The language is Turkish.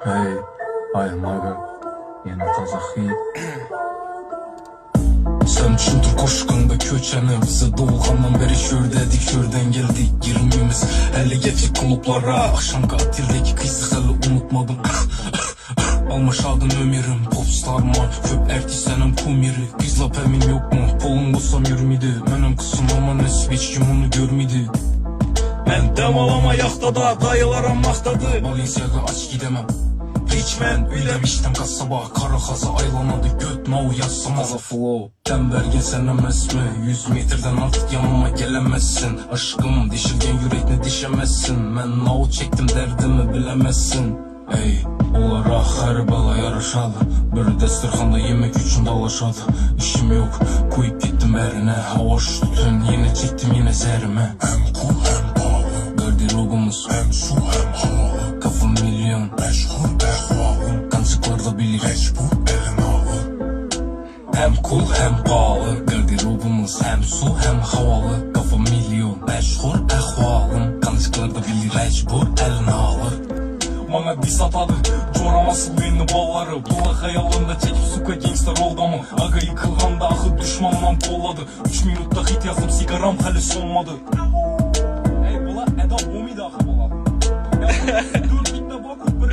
Hey, ayamaga yine taza hit. Sen düşündür koşkanda köçeni, bize doğulgandan beri şördedik, şörden geldik girmemiz. Hele geçik klublara, akşam katillik kıysı hali unutmadım. Almış aldın ömürüm, popstarma, köp ertisenem kumiri. Kızla emin yok mu, polum bulsam yürümedi. Benim kızım ama nesip hiç kim onu görmedi. Ben demalama yaxtada, dayılaram maxtadı. Balenciaga aç gidemem. Hiç ben ülemiştim kasaba, kara xaza aylanadı göt no yazsam aza flow. Tembelgin sen emez mi? 100 metreden artık yanıma gelemezsin. Aşkım dişilgen yürekne dişemezsin. Ben no çektim derdimi bilemezsin. Ey olarak her bala yarışadı. Bir destirxanda yemek üçün dalaşadı. İşim yok koyup gittim erine. Havaş tutun yine çektim yine zerime. Hem cool hem pahalı, garderobumuz hem su hem havalı. Kafam milyon meşhur ehvalım. Kancıklarda bilir mecbur elin alı. Hem cool hem pahalı, garderobumuz hem su hem havalı. Kafam milyon meşhur ehvalım. Kancıklarda bilir mecbur elin alı. Bana dis atadı, coraması beni balları. Bula hayalında çekip suka gangster oldu mu? Aga yıkılganda ahı düşmanman kolladı. 3 minutta hit yazdım, sigaram hali sonmadı. Ey bula eda bomid ahı bula. Ya 4 bitte bakıp bir